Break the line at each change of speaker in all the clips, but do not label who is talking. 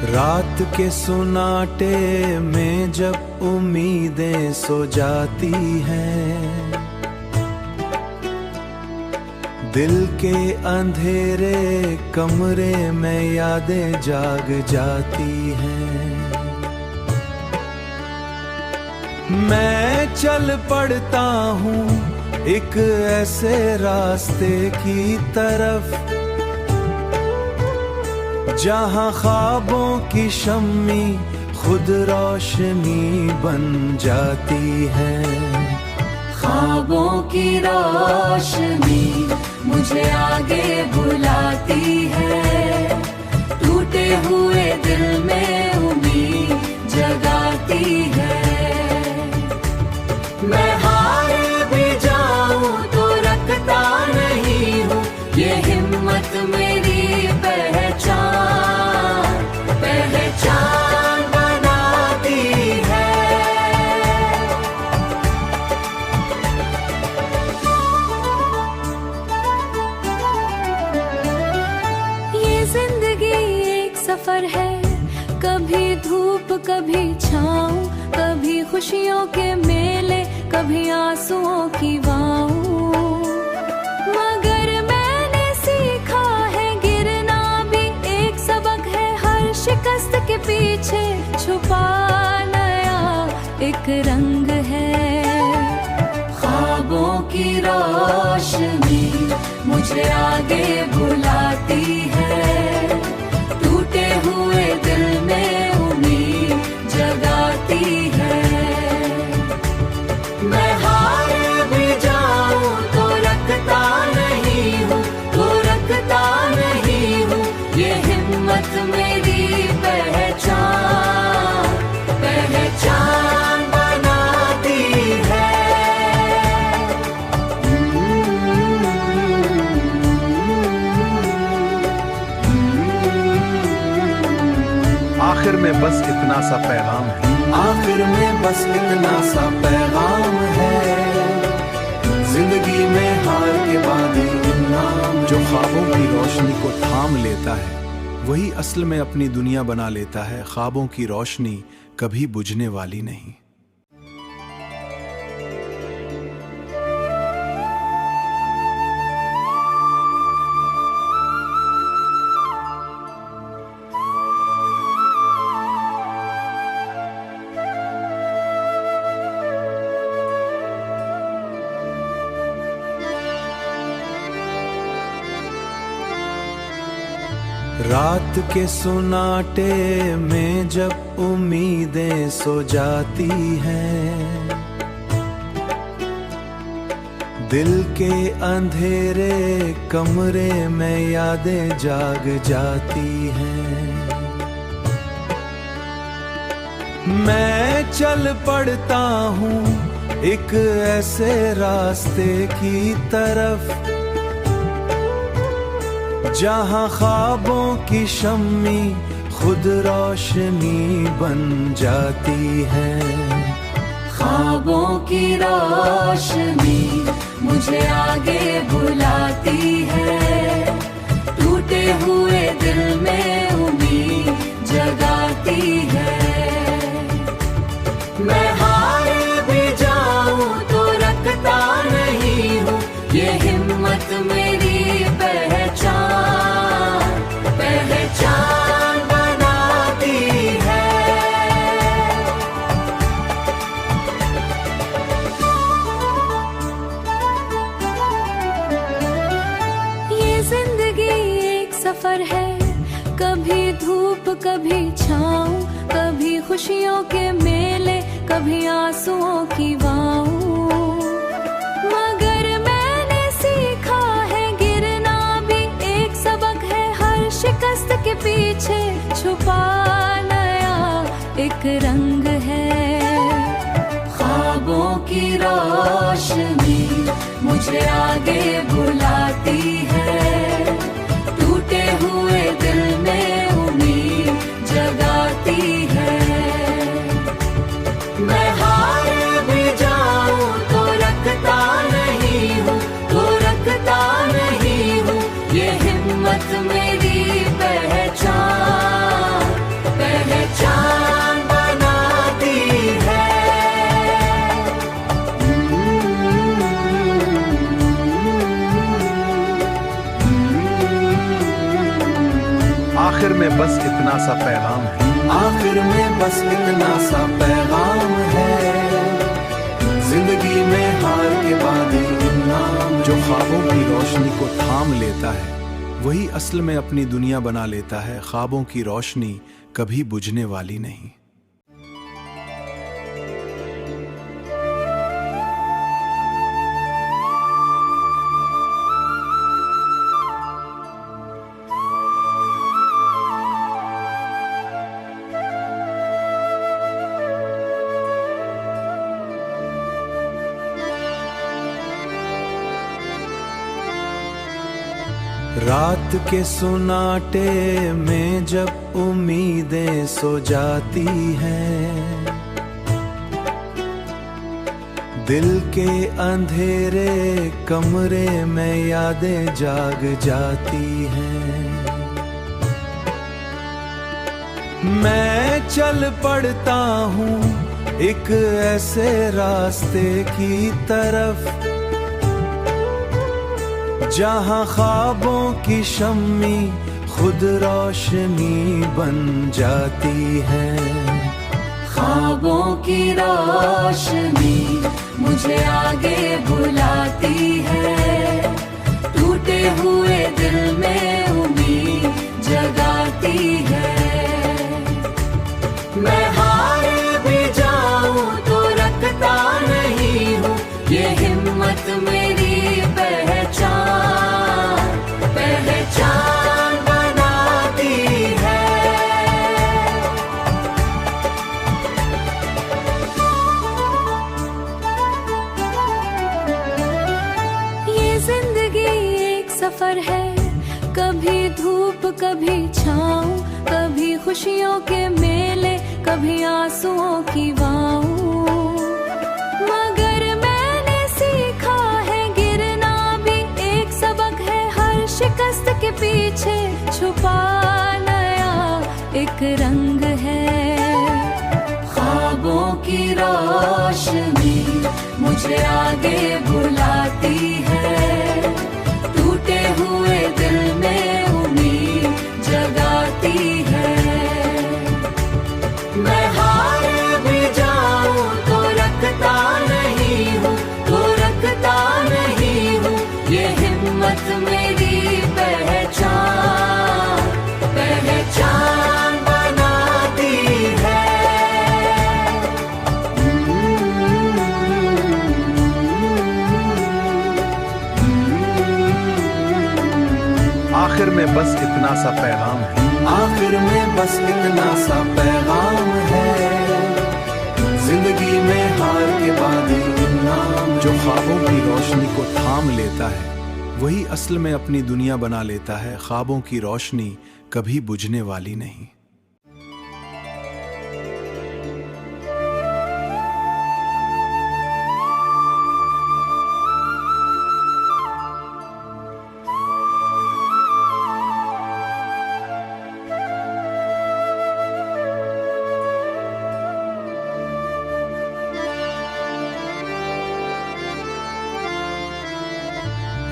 रात के सुनाटे में जब उम्मीदें सो जाती हैं, दिल के अंधेरे कमरे में यादें जाग जाती हैं। मैं चल पड़ता हूँ एक ऐसे रास्ते की तरफ जहाँ ख्वाबों की शम्मी खुद रोशनी बन जाती है।
ख्वाबों की रोशनी मुझे आगे बुलाती है, टूटे हुए दिल में उम्मीद जगाती है। मैं हार भी जाऊं तो रखता नहीं हूँ, ये हिम्मत मेरी पहचान बनाती है। ये जिंदगी एक सफर है, कभी धूप कभी छाँव, कभी खुशियों के मेले कभी आंसुओं की वाव। मगर मैंने सीखा है गिरना भी एक सबक है, हर शिकस्त के पीछे छुपा नया एक रंग है। ख्वाबों की रोशनी मुझे आगे बुलाती है, टूटे हुए दिल में उम्मीद जगाती है। मैं हार भी जाऊं तो रखता नहीं हूँ, तो रखता नहीं हूँ, ये हिम्मत मेरी पहचान बनाती है।
आखिर में बस इतना सा पैगाम है, आखिर में बस इतना सा पैगाम है। जिंदगी में हार के बाद इनाम, जो ख्वाबों की रोशनी को थाम लेता है वही असल में अपनी दुनिया बना लेता है। ख्वाबों की रोशनी कभी बुझने वाली नहीं। रात के सुनाटे में जब उम्मीदें सो जाती हैं, दिल के अंधेरे कमरे में यादें जाग जाती हैं। मैं चल पड़ता हूँ एक ऐसे रास्ते की तरफ जहाँ ख्वाबों की शम्मी खुद रोशनी बन जाती है।
ख्वाबों की रोशनी मुझे आगे बुलाती है, टूटे हुए दिल में उम्मीद जगाती है। मैं हार भी जाऊं तो रखता नहीं हूँ, ये हिम्मत मेरी पहचान बनाती है। ये जिंदगी एक सफर है, कभी धूप कभी छाँव, कभी खुशियों के मेले कभी आंसुओं की वाव। शिकस्त के पीछे छुपा नया एक रंग है। ख्वाबों की रोशनी मुझे आगे बुलाती है, टूटे हुए दिल में उम्मीद जगाती है। मैं हार भी जाऊं तो रखता नहीं हूँ, तो रखता नहीं हूँ, ये हिम्मत मेरी पहचान
में बस इतना सा पैगाम है, आखिर में बस इतना सा पैगाम है। जिंदगी में हार के बाद इनाम। जो ख्वाबों की रोशनी को थाम लेता है वही असल में अपनी दुनिया बना लेता है। ख्वाबों की रोशनी कभी बुझने वाली नहीं। रात के सुनाटे में जब उम्मीदें सो जाती हैं, दिल के अंधेरे कमरे में यादें जाग जाती हैं। मैं चल पड़ता हूँ एक ऐसे रास्ते की तरफ जहाँ ख्वाबों की शम्मी खुद रोशनी बन जाती है।
ख्वाबों की रोशनी मुझे आगे बुलाती है, टूटे हुए दिल में उम्मीद जगाती है। मैं हार भी जाऊं तो रखता नहीं हूँ, ये हिम्मत मेरी पहचान बनाती है। ये जिंदगी एक सफर है, कभी धूप कभी छाँव, कभी खुशियों के मेले कभी आंसुओं की वाव। शिकस्त के पीछे छुपा नया एक रंग है। ख्वाबों की रोशनी मुझे आगे बुलाती है, टूटे हुए दिल में उम्मीद जगाती है। मैं हार भी जाऊं तो रखता नहीं हूँ, तो रखता नहीं हूँ, ये हिम्मत मेरी पहचान बनाती है।
आखिर में बस इतना सा पैगाम है, आखिर में बस इतना सा पैगाम है। जिंदगी में हार के बाद इनाम। जो ख्वाबों की रोशनी को थाम लेता है वही असल में अपनी दुनिया बना लेता है। ख्वाबों की रोशनी कभी बुझने वाली नहीं।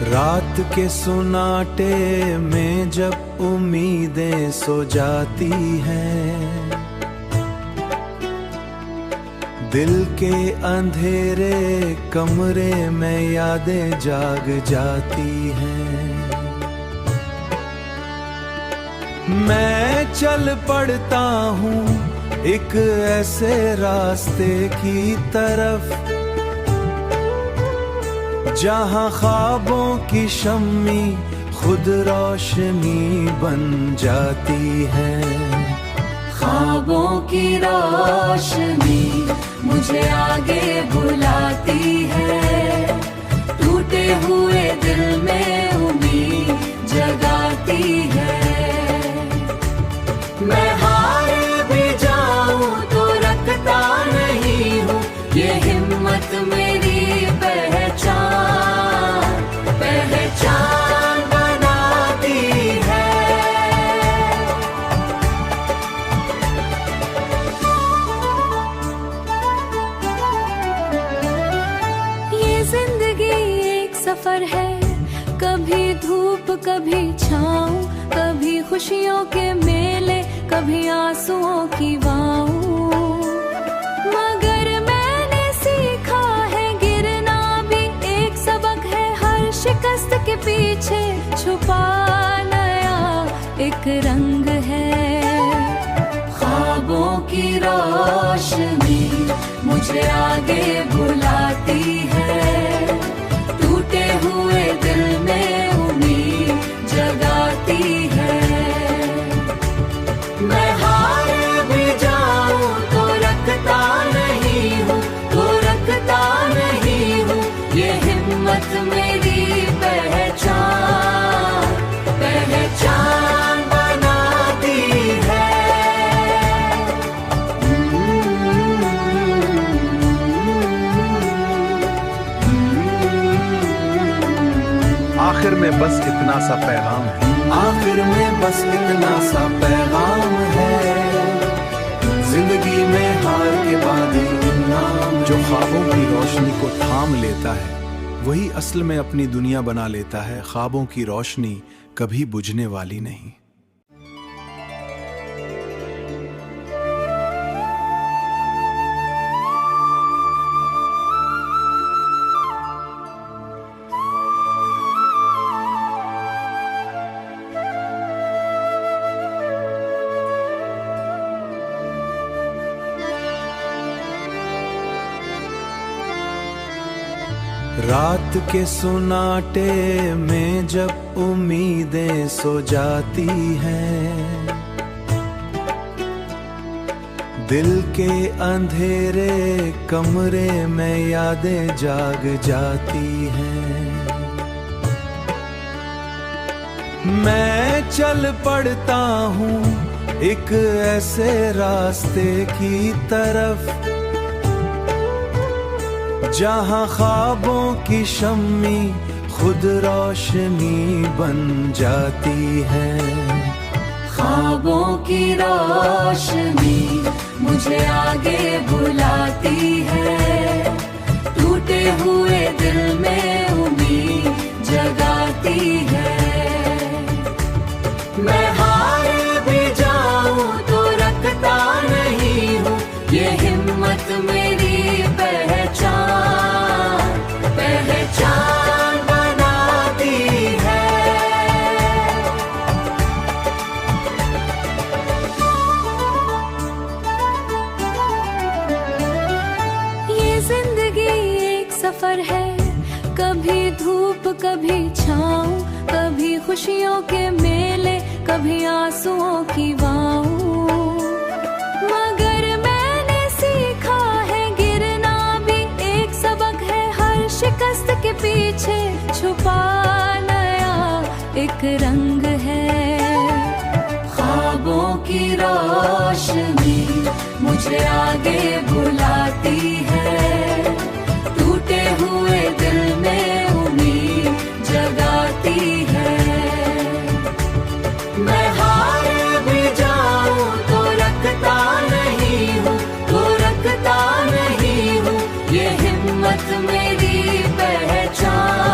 रात के सुनाटे में जब उम्मीदें सो जाती हैं, दिल के अंधेरे कमरे में यादें जाग जाती हैं। मैं चल पड़ता हूँ एक ऐसे रास्ते की तरफ जहाँ ख्वाबों की शम्मी खुद रोशनी बन जाती है।
ख्वाबों की रोशनी मुझे आगे बुलाती है, टूटे हुए दिल में उम्मीद जगाती है। मैं हार भी जाऊं तो रखता नहीं हूँ, ये हिम्मत मेरी पहचान बनाती है। ये जिंदगी एक सफर है, कभी धूप कभी छाँव, कभी खुशियों के मेले, कभी आंसुओं की वाऊ। मगर मैंने सीखा है गिरना भी एक सबक है, हर शिकस्त के पीछे छुपा नया एक रंग है। ख्वाबों की रोशनी मुझे आगे बुलाती है, टूटे हुए दिल में उम्मीद जगाती है। मैं हार भी जाऊं तो रखता नहीं हूँ, तो रखता नहीं हूँ, ये हिम्मत मेरी पहचान पहचान बनाती है।
आखिर में बस इतना सा पैगाम है, आखिर में बस इतना सा पैगाम है। जिंदगी में हार के बाद इनाम, जो ख्वाबों की रोशनी को थाम लेता है वही असल में अपनी दुनिया बना लेता है। ख्वाबों की रोशनी कभी बुझने वाली नहीं। रात के सुनाटे में जब उम्मीदें सो जाती हैं, दिल के अंधेरे कमरे में यादें जाग जाती हैं। मैं चल पड़ता हूँ एक ऐसे रास्ते की तरफ, जहाँ ख्वाबों की शम्मी खुद रोशनी बन जाती है।
ख्वाबों की रोशनी मुझे आगे बुलाती है, टूटे हुए दिल में उम्मीद जगाती है। मैं हार भी जाऊं तो रखता नहीं हूँ, ये हिम्मत मेरी पहचान पहचान बनाती है। ये जिंदगी एक सफर है, कभी धूप कभी छाँव, कभी खुशियों के मेले, कभी आंसुओं की वाऊ। मगर मैंने सीखा है गिरना भी एक सबक है, हर शिकस्त के पीछे छुपा नया एक रंग है। ख्वाबों की रोशनी मुझे आगे बुलाती है, टूटे हुए दिल में उम्मीद जगाती है। मैं हार भी जाऊं तो रखता नहीं हूँ, तो रखता नहीं हूँ, ये हिम्मत मेरी पहचान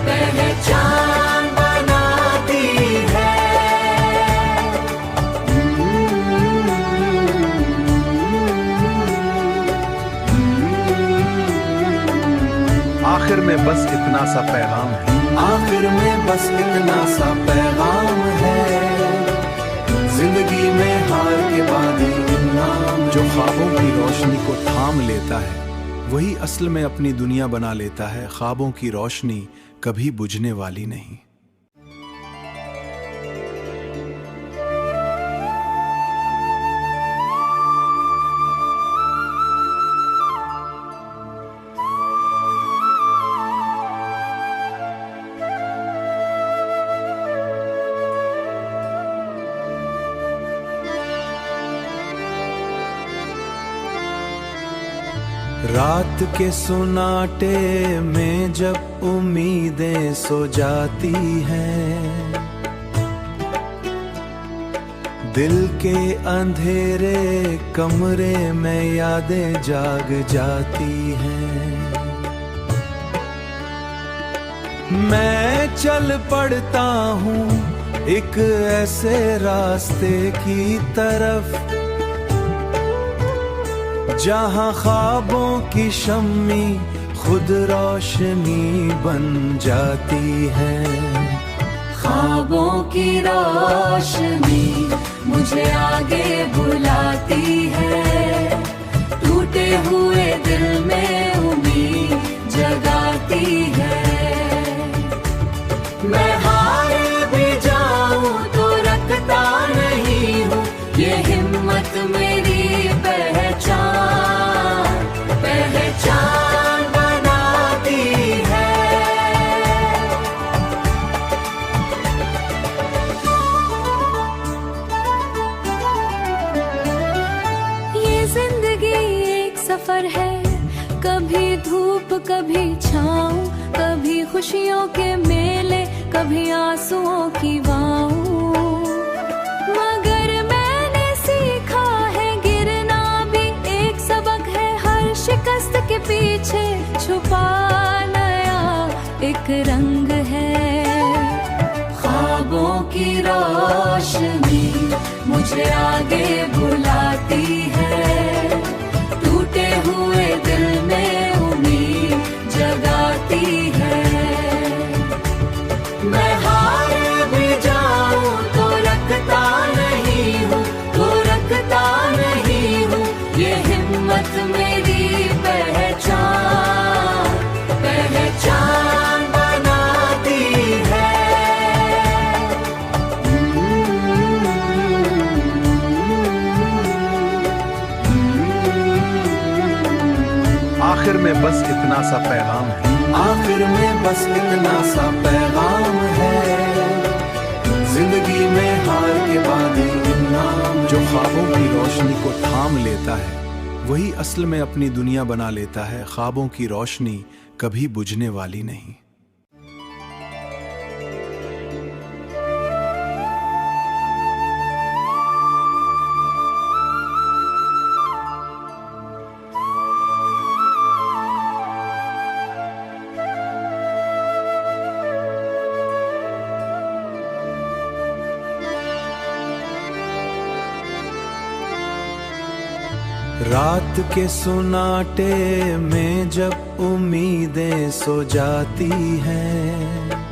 पहचान बनाती है।
आखिर में बस इतना सा पैगाम है, आखिर में बस इतना सा पैगाम है। जिंदगी में हार के बाद इनाम, जो ख्वाबों की रोशनी को थाम लेता है वही असल में अपनी दुनिया बना लेता है। ख्वाबों की रोशनी कभी बुझने वाली नहीं। रात के सुनाटे में जब उम्मीदें सो जाती हैं, दिल के अंधेरे कमरे में यादें जाग जाती हैं। मैं चल पड़ता हूँ एक ऐसे रास्ते की तरफ जहां ख्वाबों की शम्मी खुद रोशनी बन जाती है।
ख्वाबों की रोशनी मुझे आगे बुलाती है, टूटे हुए दिल में उम्मीद जगाती है। मैं हार भी जाऊं तो रखता नहीं हूँ, ये हिम्मत मेरी पहचान बनाती है। ये जिंदगी एक सफर है, कभी धूप कभी छाँव, कभी खुशियों के मेले कभी आंसुओं की वाव। मगर मैंने सीखा है गिरना भी एक सबक है, हर शिकस्त के पीछे छुपा नया एक रंग है। ख्वाबों की रोशनी मुझे आगे बुलाती है, टूटे हुए दिल में उम्मीद जगाती है। मैं हार भी जाऊं तो रखता नहीं हूँ, तो रखता नहीं हूँ, ये हिम्मत मेरी पहचान बनाती है।
आखिर में बस इतना सा पैगाम है,
आखिर में बस इतना सा पैगाम है, जिंदगी में हार के बाद इनाम।
जो ख्वाबों की रोशनी को थाम लेता है वही असल में अपनी दुनिया बना लेता है। ख्वाबों की रोशनी कभी बुझने वाली नहीं। रात के सुनाटे में जब उम्मीदें सो जाती हैं,